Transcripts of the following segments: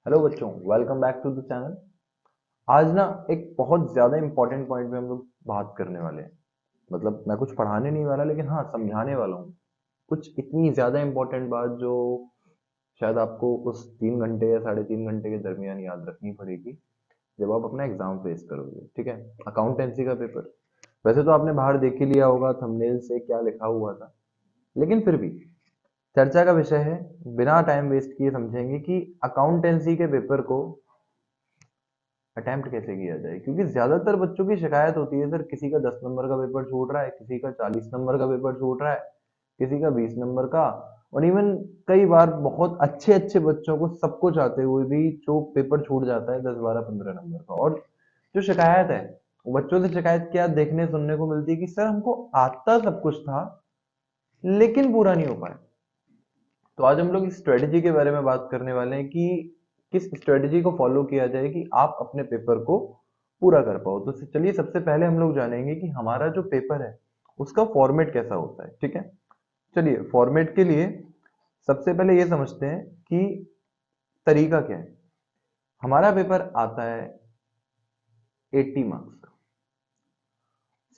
Hello बच्चों, welcome back to the channel. आज ना एक बहुत ज़्यादा इंपॉर्टेंट पॉइंट पे हम लोग बात करने वाले हैं। मतलब मैं कुछ पढ़ाने नहीं वाला, लेकिन हाँ समझाने वाला हूँ। कुछ इतनी ज़्यादा इंपॉर्टेंट बात जो शायद आपको उस 3 घंटे या 3.5 घंटे के दरमियान याद रखनी पड़ेगी जब आप अपना एग्जाम फेस करोगे। ठीक है, अकाउंटेंसी का पेपर। वैसे तो आपने बाहर देख ही लिया होगा थंबनेल से क्या लिखा हुआ था, लेकिन फिर भी चर्चा का विषय है। बिना टाइम वेस्ट किए समझेंगे कि अकाउंटेंसी के पेपर को अटेम्प्ट कैसे किया जाए, क्योंकि ज्यादातर बच्चों की शिकायत होती है, सर किसी का 10 नंबर का पेपर छूट रहा है, किसी का 40 नंबर का पेपर छूट रहा है, किसी का 20 नंबर का। और इवन कई बार बहुत अच्छे अच्छे बच्चों को सब कुछ आते हुए भी जो पेपर छूट जाता है 10 12 15 नंबर का। और जो शिकायत है, वो बच्चों से शिकायत क्या देखने सुनने को मिलती है कि सर हमको आता सब कुछ था लेकिन पूरा नहीं हो पाया। तो आज हम लोग इस स्ट्रेटेजी के बारे में बात करने वाले हैं कि किस स्ट्रेटेजी को फॉलो किया जाए कि आप अपने पेपर को पूरा कर पाओ। तो चलिए सबसे पहले हम लोग जानेंगे कि हमारा जो पेपर है उसका फॉर्मेट कैसा होता है। ठीक है, चलिए फॉर्मेट के लिए सबसे पहले ये समझते हैं कि तरीका क्या है। हमारा पेपर आता है 80 मार्क्स का।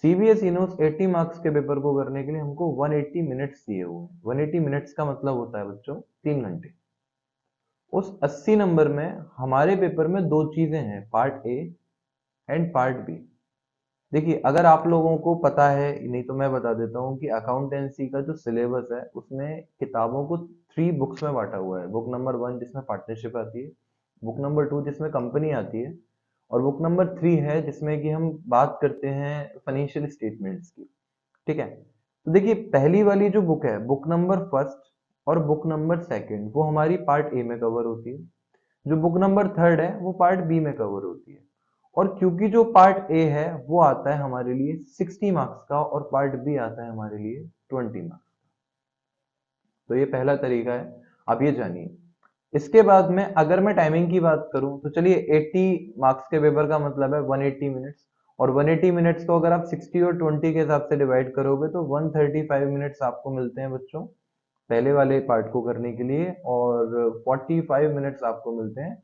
सीबीएसई ने उस 80 मार्क्स के पेपर को करने के लिए हमको 180 मिनट्स दिए हुए हैं। 180 मिनट्स का मतलब होता है बच्चों 3 घंटे। उस 80 नंबर में हमारे पेपर में दो चीजें हैं, part A and part B. देखिए अगर आप लोगों को पता है, नहीं तो मैं बता देता हूँ कि अकाउंटेंसी का जो सिलेबस है उसमें किताबों को 3 बुक्स में बांटा हुआ है। बुक नंबर 1 जिसमें पार्टनरशिप आती है, बुक नंबर 2 जिसमें कंपनी आती है, और बुक नंबर 3 है जिसमें कि हम बात करते हैं फाइनेंशियल स्टेटमेंट्स की। ठीक है, तो देखिए पहली वाली जो बुक है, बुक नंबर फर्स्ट और बुक नंबर सेकंड, वो हमारी पार्ट ए में कवर होती है। जो बुक नंबर थर्ड है वो पार्ट बी में कवर होती है। और क्योंकि जो पार्ट ए है वो आता है हमारे लिए 60 मार्क्स का और पार्ट बी आता है हमारे लिए 20 मार्क्स। तो ये पहला तरीका है, आप ये जानिए। इसके बाद में अगर मैं टाइमिंग की बात करूं तो चलिए 80 मार्क्स के पेपर का मतलब है 180 मिनट्स। और 180 मिनट्स को अगर आप 60 और 20 के हिसाब से डिवाइड करोगे तो 135 मिनट्स आपको मिलते हैं बच्चों पहले वाले पार्ट को करने के लिए, और 45 मिनट्स आपको मिलते हैं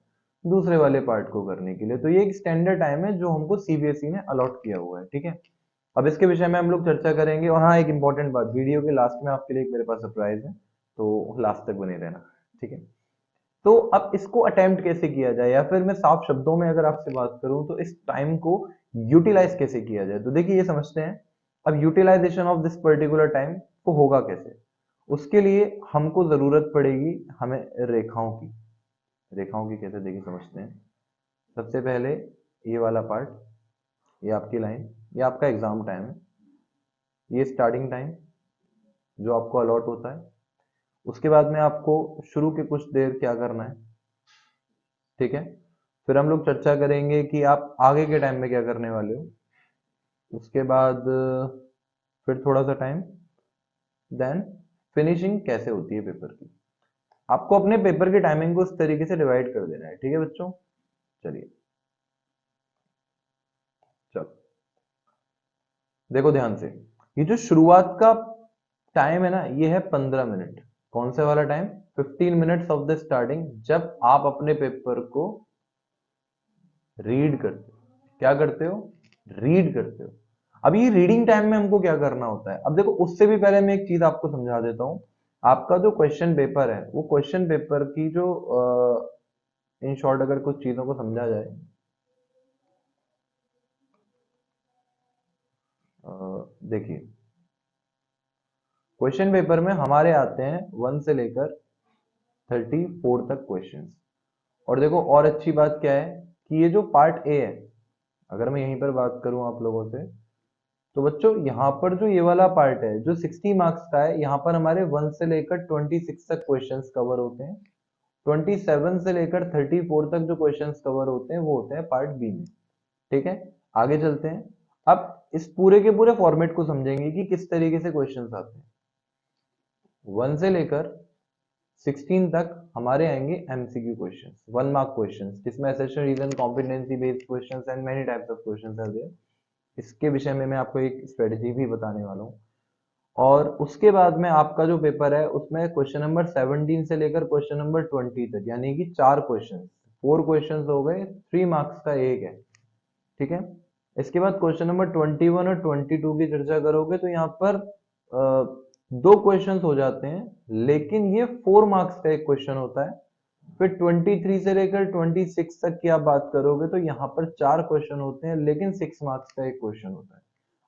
दूसरे वाले पार्ट को करने के लिए। तो ये एक स्टैंडर्ड टाइम है जो हमको सीबीएसई ने अलॉट किया हुआ है। ठीक है, अब इसके विषय में हम लोग चर्चा करेंगे। और हाँ, एक इंपॉर्टेंट बात, वीडियो के लास्ट में आपके लिए एक मेरे पास सरप्राइज है, तो लास्ट तक बने रहना। ठीक है, तो अब इसको अटेम्प्ट कैसे किया जाए, या फिर मैं साफ शब्दों में अगर आपसे बात करूं तो इस टाइम को यूटिलाइज कैसे किया जाए। तो देखिए ये समझते हैं। अब utilisation of this particular time को होगा कैसे, उसके लिए हमको जरूरत पड़ेगी हमें रेखाओं की। रेखाओं की कैसे, देखिए समझते हैं। सबसे पहले ये वाला पार्ट, ये आपकी लाइन, ये आपका एग्जाम टाइम है, ये स्टार्टिंग टाइम जो आपको अलॉट होता है। उसके बाद में आपको शुरू के कुछ देर क्या करना है। ठीक है, फिर हम लोग चर्चा करेंगे कि आप आगे के टाइम में क्या करने वाले हो। उसके बाद फिर थोड़ा सा टाइम, देन फिनिशिंग कैसे होती है पेपर की। आपको अपने पेपर की टाइमिंग को इस तरीके से डिवाइड कर देना है। ठीक है बच्चों, चलिए चलो देखो ध्यान से। ये जो शुरुआत का टाइम है ना, ये है 15 मिनट। कौन से वाला time? 15 minutes of the starting, जब आप अपने पेपर को रीड करते हो। क्या करते हो? रीड करते हो। अब ये रीडिंग टाइम में हमको क्या करना होता है, अब देखो उससे भी पहले मैं एक चीज आपको समझा देता हूं। आपका जो क्वेश्चन पेपर है, वो क्वेश्चन पेपर की जो इन शॉर्ट अगर कुछ चीजों को समझा जाए, देखिए क्वेश्चन पेपर में हमारे आते हैं 1 से लेकर 34 तक क्वेश्चंस। और देखो और अच्छी बात क्या है कि ये जो पार्ट ए है, अगर मैं यहीं पर बात करूं आप लोगों से, तो बच्चों यहाँ पर जो ये वाला पार्ट है जो 60 मार्क्स का है, यहाँ पर हमारे 1 से लेकर 26 तक क्वेश्चंस कवर होते हैं। 27 से लेकर 34 तक जो क्वेश्चंस कवर होते हैं वो होते हैं पार्ट बी में। ठीक है, आगे चलते हैं। अब इस पूरे के पूरे फॉर्मेट को समझेंगे कि किस तरीके से क्वेश्चंस आते हैं। 1 से लेकर 16 तक हमारे आएंगे एमसीक्यू क्वेश्चंस, 1 मार्क क्वेश्चंस, जिसमें assertion reason, competency based questions and many types of questions are there. इसके विषय में मैं आपको एक स्ट्रेटेजी भी बताने वाला हूँ। और उसके बाद में आपका जो पेपर है उसमें क्वेश्चन नंबर 17 से लेकर क्वेश्चन नंबर 20 तक, यानी कि 4 क्वेश्चन, 4 क्वेश्चन हो गए, 3 मार्क्स का एक है, ठीक है। इसके बाद क्वेश्चन नंबर 21 और 22 की चर्चा करोगे तो यहाँ पर 2 क्वेश्चन हो जाते हैं, लेकिन ये 4 मार्क्स का एक क्वेश्चन होता है। फिर 23 से लेकर 26 तक की आप बात करोगे तो यहाँ पर 4 क्वेश्चन होते हैं, लेकिन 6 मार्क्स का एक क्वेश्चन होता है।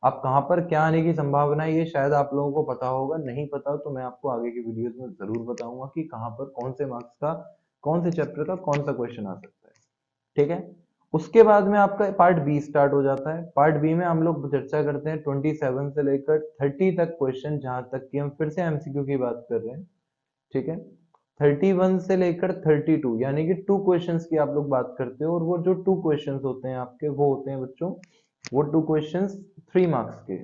अब कहाँ पर क्या आने की संभावना है ये शायद आप लोगों को पता होगा, नहीं पता हो तो मैं आपको आगे की वीडियोस में जरूर बताऊंगा कि कहाँ पर कौन से मार्क्स का, कौन से चैप्टर का कौन सा क्वेश्चन आ सकता है, ठीक है। उसके बाद में आपका पार्ट बी स्टार्ट हो जाता है। पार्ट बी में हम लोग चर्चा करते हैं 27 से लेकर 30 तक क्वेश्चन, जहां तक कि हम फिर से एमसीक्यू की बात कर रहे हैं, ठीक है। 31 से लेकर 32 यानी कि 2 क्वेश्चंस की आप लोग बात करते हो, और वो जो 2 क्वेश्चंस होते हैं आपके, वो होते हैं बच्चों, वो 2 क्वेश्चंस 3 मार्क्स के,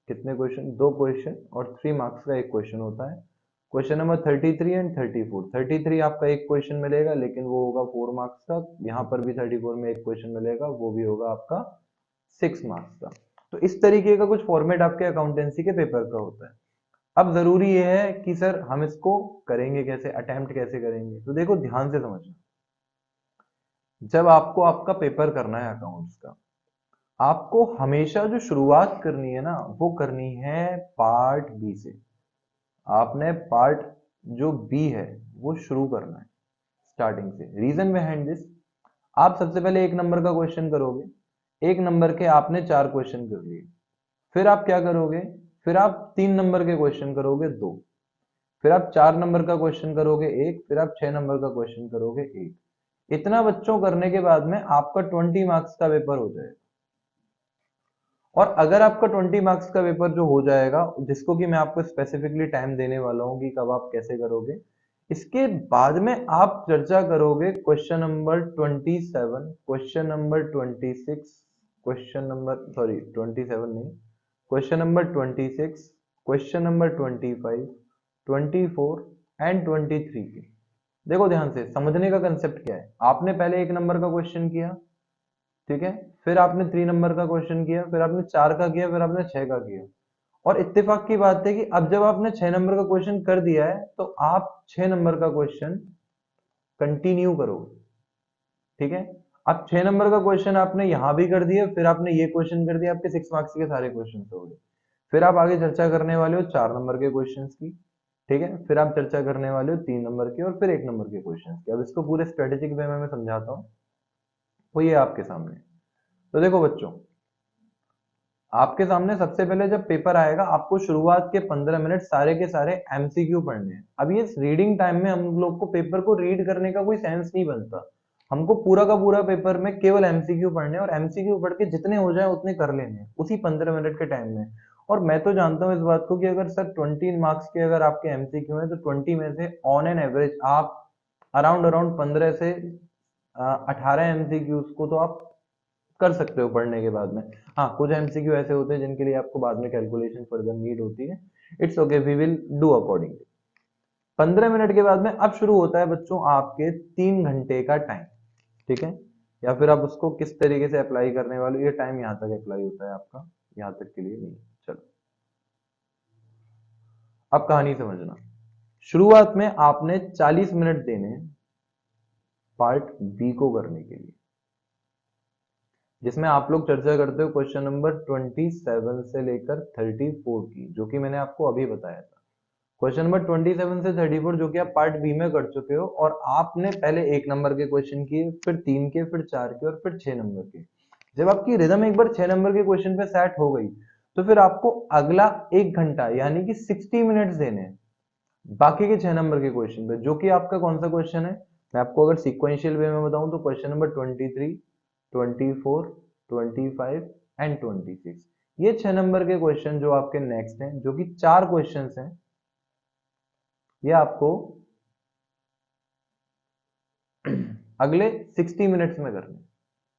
कितने क्वेश्चन, 2 क्वेश्चन और 3 मार्क्स का एक क्वेश्चन होता है। Question number 33 and 34। 33 आपका एक क्वेश्चन मिलेगा, लेकिन वो होगा 4 मार्क्स का। यहाँ पर भी 34 में एक क्वेश्चन मिलेगा, वो भी होगा आपका 6 मार्क्स का। तो इस तरीके का कुछ फॉर्मेट आपके अकाउंटेंसी के पेपर का होता है। अब जरूरी ये है कि सर हम इसको करेंगे कैसे, अटेम्प्ट कैसे करेंगे, तो देखो ध्यान से समझना। जब आपको आपका पेपर करना है अकाउंट्स का, आपको हमेशा जो शुरुआत करनी है ना, वो करनी है पार्ट बी से। आपने पार्ट जो बी है वो शुरू करना है स्टार्टिंग से। रीजन बिहाइंड दिस, आप सबसे पहले 1 नंबर का क्वेश्चन करोगे। 1 नंबर के आपने 4 क्वेश्चन कर लिए। फिर आप क्या करोगे, फिर आप 3 नंबर के क्वेश्चन करोगे 2, फिर आप 4 नंबर का क्वेश्चन करोगे 1, फिर आप 6 नंबर का क्वेश्चन करोगे 1। इतना बच्चों करने के बाद में आपका 20 मार्क्स का पेपर हो जाएगा। और अगर आपका 20 मार्क्स का पेपर जो हो जाएगा, जिसको कि मैं आपको स्पेसिफिकली टाइम देने वाला हूं कि कब आप कैसे करोगे, इसके बाद में आप चर्चा करोगे question number 27, question number 26, question number, sorry 27 नहीं, question number 26, question number 25, 24 and 23 की। देखो ध्यान से समझने का कंसेप्ट क्या है। आपने पहले 1 नंबर का क्वेश्चन किया, ठीक है, फिर आपने 3 नंबर का क्वेश्चन किया, फिर आपने 4 का किया, फिर आपने 6 का किया। और इत्तेफाक की बात है कि अब जब आपने 6 नंबर का क्वेश्चन कर दिया है तो आप 6 नंबर का क्वेश्चन कंटिन्यू करो, ठीक है। अब 6 नंबर का क्वेश्चन आपने यहां भी कर दिया, फिर आपने ये क्वेश्चन कर दिया, आपके 6 मार्क्स के सारे क्वेश्चन हो गए। फिर आप आगे चर्चा करने वाले हो 4 नंबर के क्वेश्चन की, ठीक है। फिर आप चर्चा करने वाले हो 3 नंबर के, और फिर 1 नंबर के क्वेश्चन की। अब इसको पूरे स्ट्रेटेजिक वे में मैं समझाता हूँ, वो ये आपके सामने। तो देखो बच्चों, आपके सामने सबसे पहले जब पेपर आएगा, आपको शुरुआत के 15 मिनट सारे के सारे एमसीक्यू पढ़ने हैं। अब ये रीडिंग टाइम में हम लोग को पेपर को रीड करने का कोई सेंस नहीं बनता। हमको पूरा का पूरा पेपर में केवल एमसीक्यू पढ़ने हैं, और एमसीक्यू पढ़ के जितने हो जाए उतने कर लेने हैं उसी 15 मिनट के टाइम में। और मैं तो जानता हूँ इस बात को कि अगर सर 20 मार्क्स के अगर आपके एमसीक्यू हैं, तो 20 में से ऑन एन एवरेज आप अराउंड अराउंड 15 से 18 एमसीक्यूज को तो आप कर सकते हो पढ़ने के बाद में। हाँ, कुछ एमसीक्यू ऐसे होते हैं जिनके लिए आपको बाद में कैलकुलेशन फर्दर नीड होती है। It's okay, we will do accordingly. 15 minute के बाद में अब शुरू होता है बच्चों आपके 3 घंटे का टाइम, ठीक है। या फिर आप उसको किस तरीके से अप्लाई करने वाले हो, ये टाइम यहाँ तक अप्लाई होता है आपका, यहाँ तक के लिए नहीं। चलो अब कहानी समझना। शुरुआत में आपने 40 मिनट देने पार्ट बी को करने के लिए, जिसमें आप लोग चर्चा करते हो क्वेश्चन नंबर 27 से लेकर 34 की, जो कि मैंने आपको अभी बताया था। क्वेश्चन नंबर 27 से 34 जो कि आप पार्ट बी में कर चुके हो, और आपने पहले 1 नंबर के क्वेश्चन किए, फिर 3 के, फिर 4 के, और फिर 6 नंबर के। जब आपकी रिदम एक बार 6 नंबर के क्वेश्चन पे सेट हो गई, तो फिर आपको अगला 1 घंटा यानी कि 60 मिनट्स देने हैं बाकी के 6 नंबर के क्वेश्चन पे, जो कि आपका कौन सा क्वेश्चन है। मैं आपको अगर सिक्वेंशियल वे में बताऊं तो क्वेश्चन नंबर 23, 24, 25 एंड 26, ये 6 नंबर के क्वेश्चन जो आपके नेक्स्ट हैं, जो कि 4 क्वेश्चंस हैं, ये आपको अगले 60 मिनट्स में करने,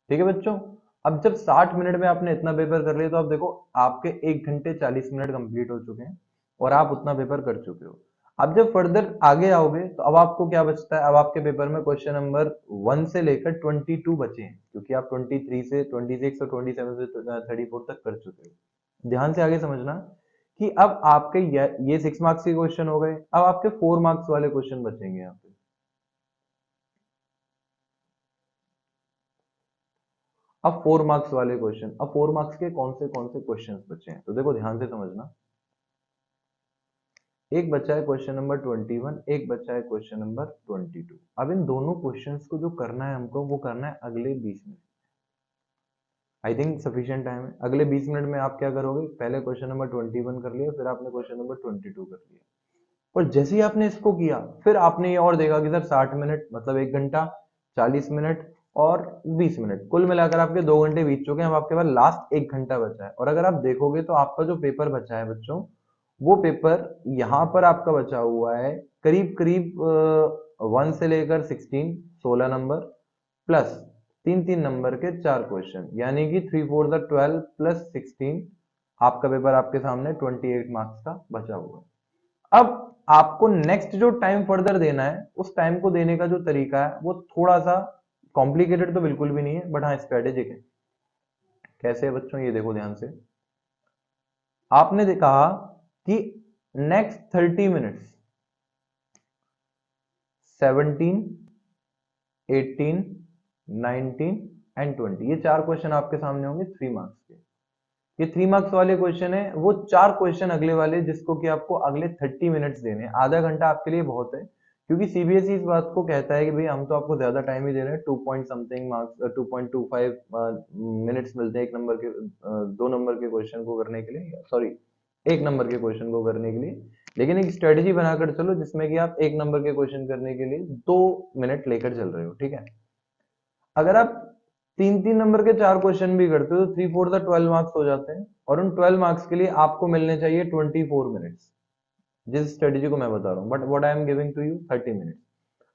ठीक है बच्चों। अब जब 60 मिनट में आपने इतना पेपर कर लिया, तो आप देखो आपके 1 घंटे 40 मिनट कंप्लीट हो चुके हैं, और आप उतना पेपर कर चुके हो। अब जब फर्दर आगे आओगे तो अब आपको क्या बचता है, अब आपके पेपर में क्वेश्चन नंबर 1 से लेकर 22 बचे हैं, क्योंकि आप 23 से 26 और 27 से 34 तक कर चुके हो। ध्यान से आगे समझना कि अब आपके ये 6 मार्क्स के क्वेश्चन हो गए, अब आपके 4 मार्क्स वाले क्वेश्चन बचेंगे यहाँ पे। अब 4 मार्क्स वाले क्वेश्चन, अब 4 मार्क्स के कौन से क्वेश्चंस बचे हैं, तो देखो ध्यान से समझना। एक बचा है क्वेश्चन नंबर 21, एक बचा है क्वेश्चन नंबर 22। अब इन दोनों क्वेश्चंस को जो करना है हमको, वो करना है अगले 20 minute. I think sufficient time है। अगले 20 मिनट में आप क्या करोगे, पहले क्वेश्चन नंबर 21 कर लिया, फिर आपने क्वेश्चन नंबर 22 कर लिया, और जैसे ही आपने इसको किया, फिर आपने ये और देखा कि सर 60 मिनट मतलब 1 घंटा, 40 मिनट और 20 मिनट, कुल मिलाकर आपके 2 घंटे बीत चुके हैं। अब आपके पास लास्ट 1 घंटा बचा है, और अगर आप देखोगे तो आपका जो पेपर बचा है बच्चों, वो पेपर यहाँ पर आपका बचा हुआ है करीब करीब 1 से लेकर 16, 16 नंबर प्लस 3 नंबर के 4 क्वेश्चन, यानी कि 3 4 12 प्लस 16, आपका पेपर आपके सामने 28 मार्क्स का बचा हुआ है। अब आपको नेक्स्ट जो टाइम फर्दर देना है, उस टाइम को देने का जो तरीका है वो थोड़ा सा कॉम्प्लिकेटेड तो बिल्कुल भी नहीं है, बट हाँ स्ट्रेटेजिक है। कैसे है बच्चों, ये देखो ध्यान से। आपने कहा कि नेक्स्ट 30 मिनट्स 17, 18, 19 एंड 20, ये 4 क्वेश्चन आपके सामने होंगे 3 मार्क्स के। ये 3 मार्क्स वाले क्वेश्चन है, वो 4 क्वेश्चन अगले वाले, जिसको कि आपको अगले 30 मिनट्स देने हैं। आधा घंटा आपके लिए बहुत है, क्योंकि सीबीएसई इस बात को कहता है कि भाई हम तो आपको ज्यादा टाइम ही दे रहे हैं, 2 पॉइंट समथिंग मार्क्स, 2.25 मिनट्स मिलते हैं एक नंबर के, 2 नंबर के क्वेश्चन को करने के लिए, सॉरी 1 नंबर के क्वेश्चन को करने के लिए। लेकिन एक स्ट्रेटेजी बनाकर चलो जिसमें कि आप 1 नंबर के क्वेश्चन करने के लिए 2 मिनट लेकर चल रहे हो, ठीक है। अगर आप 3 नंबर के 4 क्वेश्चन भी करते हो तो 3 4 12 मार्क्स हो जाते हैं, और उन 12 मार्क्स के लिए आपको मिलने चाहिए 24 मिनट्स, जिस स्ट्रेटेजी को मैं बता रहा हूँ, but what I am giving to you 30 minutes.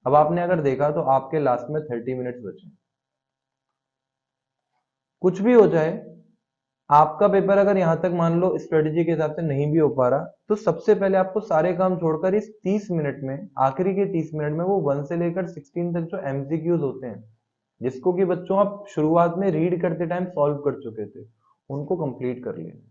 अब आपने अगर देखा तो आपके लास्ट में 30 मिनट्स बचे। कुछ भी हो जाए, आपका पेपर अगर यहां तक मान लो स्ट्रेटेजी के हिसाब से नहीं भी हो पा रहा, तो सबसे पहले आपको सारे काम छोड़कर इस 30 मिनट में, आखिरी के 30 मिनट में, वो 1 से लेकर 16 तक जो एमसीक्यूज होते हैं, जिसको कि बच्चों आप शुरुआत में रीड करते टाइम सॉल्व कर चुके थे, उनको कंप्लीट कर लेना।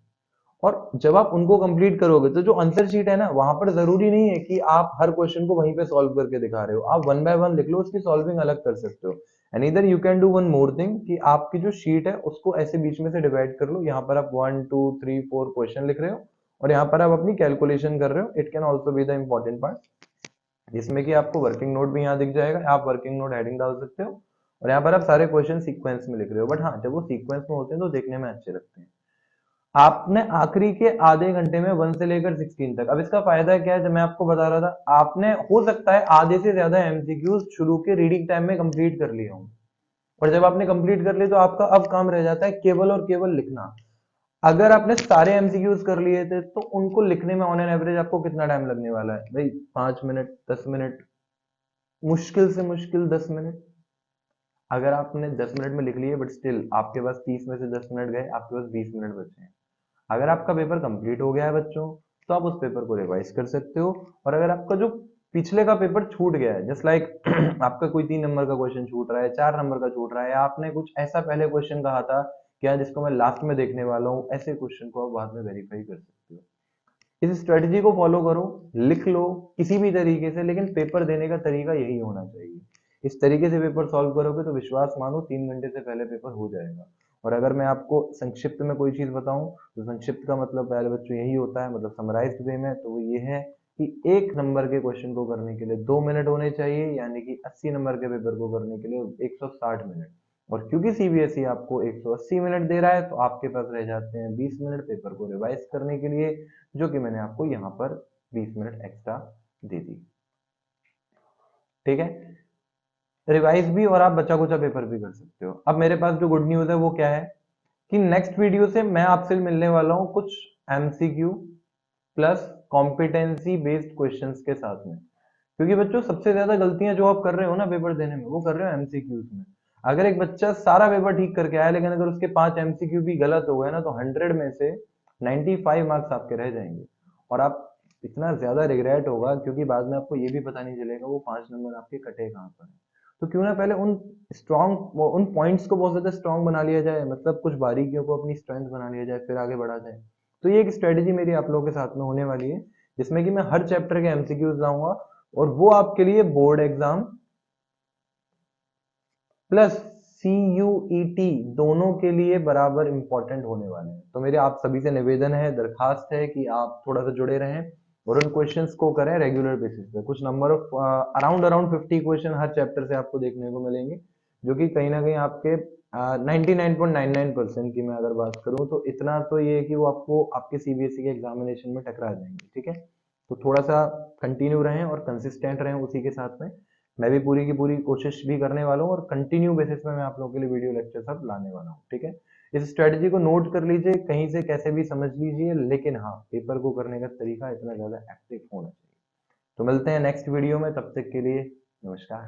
और जब आप उनको कंप्लीट करोगे तो जो आंसर शीट है ना, वहां पर जरूरी नहीं है कि आप हर क्वेश्चन को वहीं पे सॉल्व करके दिखा रहे हो, आप 1 बाय 1 लिख लो, उसकी सॉल्विंग अलग कर सकते हो। एंड इधर you can do one more thing, कि आपकी जो शीट है उसको ऐसे बीच में से डिवाइड कर लो, यहाँ पर आप 1 2 3 4 क्वेश्चन लिख रहे हो, और यहाँ पर आप अपनी कैलकुलेशन कर रहे हो। It can also be the important part, जिसमें कि आपको वर्किंग नोट भी यहाँ दिख जाएगा, आप वर्किंग नोट हेडिंग डाल सकते हो, और यहाँ पर आप सारे क्वेश्चन सीक्वेंस में लिख रहे हो। बट हाँ, जब वो सीक्वेंस में होते हैं तो देखने में अच्छे लगते हैं। आपने आखिरी के आधे घंटे में 1 से लेकर 16 तक, अब इसका फायदा क्या है, जब मैं आपको बता रहा था, आपने हो सकता है आधे से ज्यादा एमसीक्यूज शुरू के रीडिंग टाइम में कंप्लीट कर लिए हों, और जब आपने कंप्लीट कर लिए तो आपका अब काम रह जाता है केवल और केवल लिखना। अगर आपने सारे एमसीक्यूज कर लिए थे तो उनको लिखने में ऑन एन एवरेज आपको कितना टाइम लगने वाला है भाई, 5 मिनट, 10 मिनट, मुश्किल से मुश्किल 10 मिनट। अगर आपने 10 मिनट में लिख लिए, बट स्टिल आपके पास 30 में से 10 मिनट गए, आपके पास 20 मिनट बचे हैं। अगर आपका पेपर कंप्लीट हो गया है बच्चों, तो आप उस पेपर को रिवाइज कर सकते हो। और अगर आपका जो पिछले का पेपर छूट गया है, जस्ट लाइक आपका कोई 3 नंबर का क्वेश्चन छूट रहा है, 4 नंबर का छूट रहा है, या आपने कुछ ऐसा पहले क्वेश्चन कहा था क्या जिसको मैं लास्ट में देखने वाला हूँ, ऐसे क्वेश्चन को आप बाद में वेरीफाई कर सकते हो। इस स्ट्रेटजी को फॉलो करो, लिख लो किसी भी तरीके से, लेकिन पेपर देने का तरीका यही होना चाहिए। इस तरीके से पेपर सॉल्व करोगे तो विश्वास मानो 3 घंटे से पहले पेपर हो जाएगा। और अगर मैं आपको संक्षिप्त में कोई चीज बताऊं, तो संक्षिप्त का मतलब पहले बच्चों यही होता है, मतलब समराइज्ड वे में, तो वो ये है कि 1 नंबर के क्वेश्चन को करने के लिए 2 मिनट होने चाहिए, यानी कि 80 नंबर के पेपर को करने के लिए 160 मिनट। और क्योंकि सीबीएसई आपको 180 मिनट दे रहा है, तो आपके पास रह जाते हैं 20 मिनट पेपर को रिवाइज करने के लिए, जो कि मैंने आपको यहाँ पर 20 मिनट एक्स्ट्रा दे दी। ठीक है, रिवाइज भी और आप बचा कुचा पेपर भी कर सकते हो। अब मेरे पास जो गुड न्यूज है वो क्या है, कि नेक्स्ट वीडियो से मैं आपसे मिलने वाला हूं कुछ MCQ plus competency based questions के साथ में। क्योंकि बच्चों सबसे ज्यादा गलतियां जो आप कर रहे हो ना पेपर देने में, वो कर रहे हो एमसीक्यूज में। अगर एक बच्चा सारा पेपर ठीक करके आया, लेकिन अगर उसके 5 एमसीक्यू भी गलत हो गए ना, तो 100 में से 95 मार्क्स आपके रह जाएंगे, और आप इतना ज्यादा रिग्रेट होगा, क्योंकि बाद में आपको ये भी पता नहीं चलेगा वो 5 नंबर आपके कटे कहाँ पर है। तो क्यों ना पहले उन पॉइंट्स को बहुत ज्यादा स्ट्रांग बना लिया जाए, मतलब कुछ बारीकियों को अपनी स्ट्रेंथ बना लिया जाए, फिर आगे बढ़ा जाए। तो ये एक स्ट्रेटेजी मेरी आप लोगों के साथ में होने वाली है, जिसमें कि मैं हर चैप्टर के एमसीक्यूज लाऊंगा, और वो आपके लिए बोर्ड एग्जाम प्लस CUET दोनों के लिए बराबर इंपॉर्टेंट होने वाले हैं। तो मेरे आप सभी से निवेदन है, दरखास्त है कि आप थोड़ा सा जुड़े रहें और उन क्वेश्चंस को करें रेगुलर बेसिस पे। कुछ number of around 50 question her chapter से आपको देखने को मिलेंगे, जो कि कहीं ना कहीं आपके 99.99% की मैं अगर बात करूं तो इतना तो ये है कि वो आपको आपके CBSE के एग्जामिनेशन में टकरा जाएंगे। ठीक है, तो थोड़ा सा कंटिन्यू रहें और कंसिस्टेंट रहें उसी के साथ में। मैं भी पूरी की पूरी कोशिश भी करने वाला हूँ और कंटिन्यू बेसिस में मैं आप लोगों के लिए वीडियो लेक्चर सब लाने वाला हूँ। ठीक है, इस स्ट्रेटजी को नोट कर लीजिए, कहीं से कैसे भी समझ लीजिए, लेकिन हाँ पेपर को करने का तरीका इतना ज्यादा एक्टिव होना चाहिए। तो मिलते हैं नेक्स्ट वीडियो में, तब तक के लिए नमस्कार।